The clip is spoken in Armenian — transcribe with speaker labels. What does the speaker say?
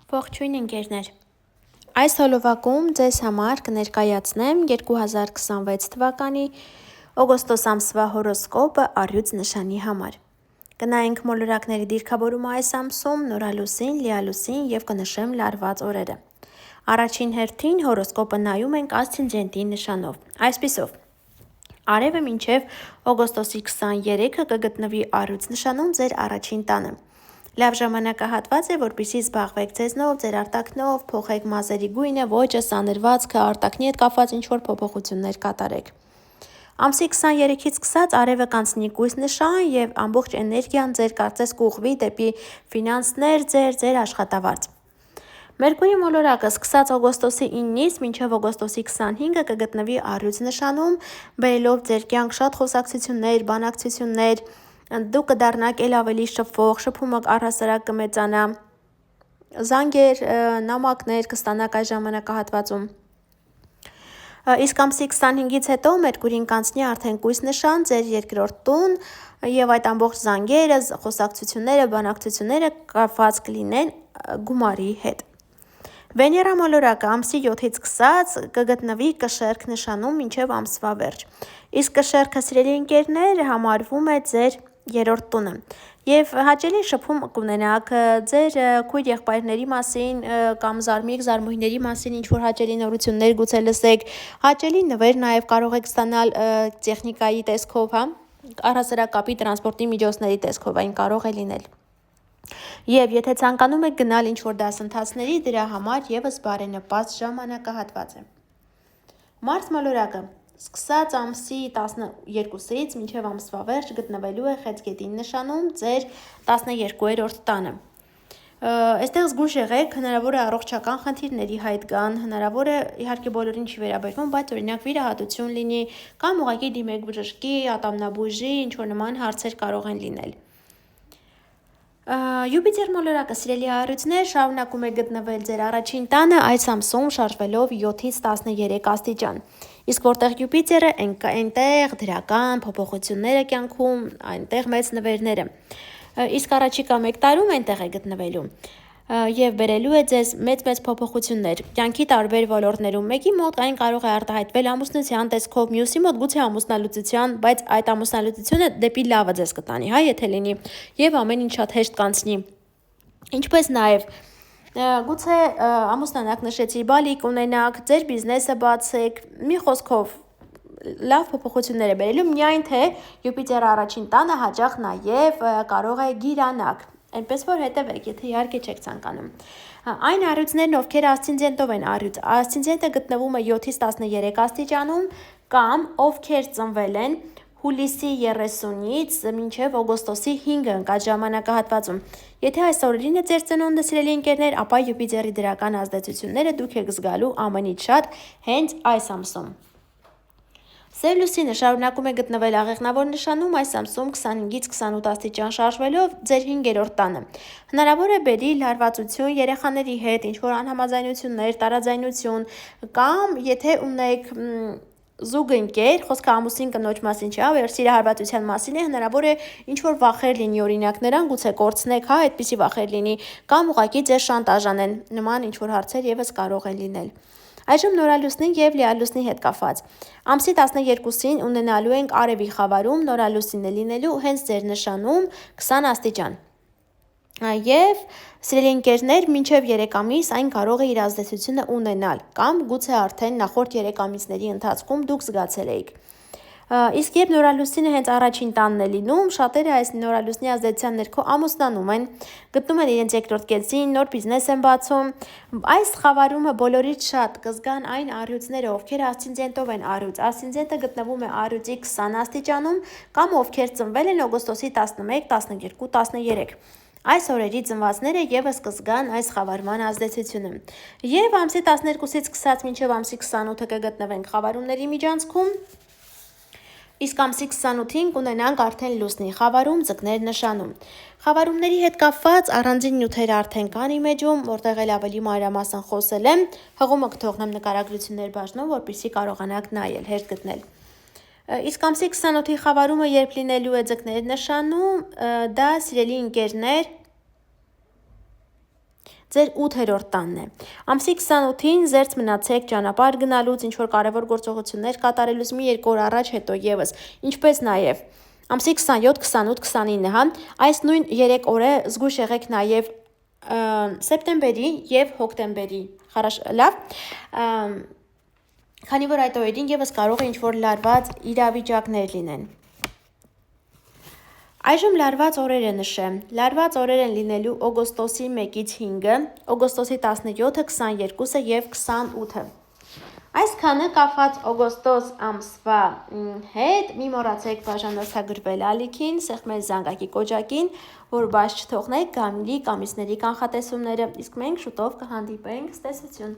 Speaker 1: Ողջույն ընկերներ, այս հոլովակում ձեզ համար կներկայացնեմ 2026 թվականի օգոստոս ամսվա հորոսկոպը առյուծ նշանի համար։ Կնայենք մոլորակների դիրքավորումը այս ամսում, նորալուսին, լիալուսին և կնշեմ լարված օրերը։ Առաջին հերթին հորոսկոպը նայում ենք ասցենդենտի նշանով, այսպիսով։ Արևը մինչև օգոստոսի 23-ը կգտնվի առյուծ նշանում ձեր առաջին տանը։ Լավ ժամանակահատված է, որպեսզի զբաղվեք ձեզնով, ձեր արտաքնով, փոխեք մազերի գույնը, ոճը, սանրվածքը, արտաքնի հետ կապված ինչ-որ փոփոխություններ կատարեք։ Ամսի 23-ից սկսած արևը կանցնի կույս նշան և ամբողջ էներգիան ձեր կարծես կուղղվի դեպի ֆինանսներ, ձեր աշխատավարձ։ Մերկուրի մոլորակը սկսած օգոստոսի 9-ից մինչև օգոստոսի 25-ը կգտնվի առյուծ նշանում, բերելով ձեր կյանք շատ խոսակցություններ, բանակցություններ, դուք կդառնաք ել ավելի շփվող, շփումը առհասարակ կմեծանա, զանգեր, նամակներ կստանաք այս ժամանակահատվածում։ Իսկ ամսի 25-ից հետո Մերկուրին կանցնի արդեն կույս նշան ձեր երկրորդ տուն և այդ ամբողջ զանգերը, խոսակցությունները, բանակցությունները կապված կլինեն գումարի հետ։ Վեներա մոլորակը ամսի 7-ից սկսած կգտնվի կշեռք նշանում մինչև ամսվա վերջ։ Իսկ կշեռքը, սիրելի ընկերներ, համարվում է ձեր երրորդ տունը և հաճելի շփում կունենաք ձեր քույր եղբայրների մասին կամ զարմիկ զարմուհիների մասին ինչ-որ հաճելի նորություններ գուցե լսեք, հաճելի նվեր նաև կարող եք ստանալ տեխնիկայի տեսքով, առհասարակ կապի տրանսպորտի միջոցների տեսքով այն կարող է լինել։ Եվ եթե ցանկանում եք գնալ ինչ-որ դասընթացների, դրա համար եւս բարենպաստ ժամանակահատված է։ Մարս մոլորակը սկսած ամսի 12-ից մինչև ամսվա վերջ գտնվելու է Խեցգետին նշանում ձեր 12-րդ տանը։ Այստեղ զգույշ եղեք, հնարավոր է առողջական խնդիրների հայտ գան, հնարավոր է իհարկե բոլորին չի վերաբերվում, բայց օրինակ վիրահատություն լինի կամ ուղղակի դիմեք բժշկի, ատամնաբույժի, ինչ-որ նման հարցեր կարող են լինել։ Յուպիտեր մոլորակը, սիրելի առյուծներ, շարունակում է գտնվել ձեր առաջին տանը այս ամսում շարժվելով 7-ից 13 աստիճան։ Իսկ որտեղ Յուպիտերը, այնտեղ դրական փոփոխությունները կյանքում, այնտեղ մեծ նվերները։ Իսկ առաջիկա 1 տարում այնտեղ է գտնվելու և բերելու է ձեզ մեծ փոփոխություններ կյանքի տարբեր ոլորտներում։ Մեկի մոտ այն կարող է արտահայտվել ամուսնության տեսքով, մյուսի մոտ գուցե ամուսնալուծության, բայց այդ ամուսնալուծությունը դեպի լավը ձեզ կտանի, եթե լինի, եւ ամեն ինչ շատ հեշտ կանցնի։ Ինչպես նաև գուցե ամուսնանաք, նշեցի, բալիկ ունենաք, ձեր բիզնեսը բացեք, մի խոսքով լավ փոփոխություններ է բերելու, միայն թե Յուպիտերը առաջին տանը հաճախ նաև կարող է գիրանաք, այնպես որ հետևեք, եթե իհարկե չեք ցանկանում։ Այն առյուծներն, ովքեր ասցենդենտով են առյուծ, ասցենդենտը գտնվում է 7-ից 13 աստիճանում կամ ովքեր ծնվել են հուլիսի 30-ից մինչև օգոստոսի 5-ը ընկած ժամանակահատվածում։ Եթե այս օրերին է ձեր ծնունդը, սիրելի ընկերներ, ապա Յուպիտերի դրական ազդեցությունները դուք եք զգալու ամենից շատ հենց այս ամսում։ Սև լուսինը շարունակում է գտնվել աղեղնավոր նշանում այս ամսում 25-ից 28 աստիճան շարժվելով ձեր 5-րդ տանը։ Հնարավոր է բերի լարվածություն երեխաների հետ, ինչ-որ անհամաձայնություններ, տարաձայնություն կամ եթե ունեք զուգընկեր, խոսքը ամուսին կնոջ մասին չէ, այլ սիրահարվածության մասին է, հնարավոր է ինչ-որ վախեր լինի, օրինակ նրան գուցե կորցնեք, այդպիսի վախեր լինի, կամ ուղղակի ձեր շանտաժ անեն, նման ինչ-որ հարցեր եւս կարող են լինել։ Այժմ նորալուսնի և լիալուսնի հետ կապված։ Ամսի 12-ին ունենալու ենք արևի խավարում, նորալուսինը լինելու հենց ձեր նշանում 20 աստիճան։ Եվ սիրելի ընկերներ, մինչև 3 ամիս այն կարող է իր ազդեցությունը ունենալ, կամ գուցե արդեն նախորդ 3 ամիսների ընթացքում դուք զգացել եք։ Իսկ երբ նորալուսինը հենց առաջին տանն է լինում, շատերը այս նորալուսնի ազդեցության ներքո ամուսնանում են, գտնում են իրենց երկրորդ կեցին, նոր բիզնես են բացում։ Այս խավարումը բոլորից շատ կզգան այն առյուծները, ովքեր ասցենդենտով են առյուծ։ Ասցենդենտը գտնվում է առյուծի 20 աստիճանում կամ ովքեր ծնվել են օգոստոսի 11, 12, 13։ Այս օրերի ծնվածները եւս կզգան այս խավարման ազդեցությունը։ Եվ ամսի 12-ից սկսած մինչև ամսի 28-ը կգտնվենք խավարումների միջանցքում։ Իսկ ամսի 28-ին կունենանք արդեն լուսնի խավարում ձկներ նշանում։ Խավարումների հետ կապված առանձին նյութեր արդեն կան իմեջում, որտեղ էլ ավելի մանրամասն խոսել եմ, հղումը կթողնեմ նկարագրություններ բաժնում, որպեսզի կարողանաք նայել, հեշտ գտնել։ Իսկ ամսի 28-ի խավարումը երբ լինելու է ձկներ նշանում, դա, սիրելի ընկերներ, ձեր 8-րդ տանն է։ Ամսի 28-ին զերծ մնացեք ճանապարհ գնալուց, ինչ-որ կարևոր գործողություններ կատարելուց մի 2 օր առաջ հետո եւս, ինչպես նաեւ ամսի 27, 28, 29, հա, այս նույն 3 օրը զգույշ եղեք նաեւ սեպտեմբերի եւ հոկտեմբերի, լավ, քանի որ այդ օրերին եւս կարող է ինչ-որ լարված իրավիճակներ լինեն։ Այժմ լարված օրերը նշեմ։ Լարված օրեր են լինելու օգոստոսի 1-ից 5-ը, օգոստոսի 17-ը, 22-ը եւ 28-ը։ Այսքանը կապված օգոստոս ամսվա հետ, մի մոռացեք բաժանորդագրվել ալիքին, սեղմել զանգակի կոճակին, որ բաց չթողնեք գամլիկ ամիսների կանխատեսումները, իսկ մենք շուտով կհանդիպենք, ցտեսություն։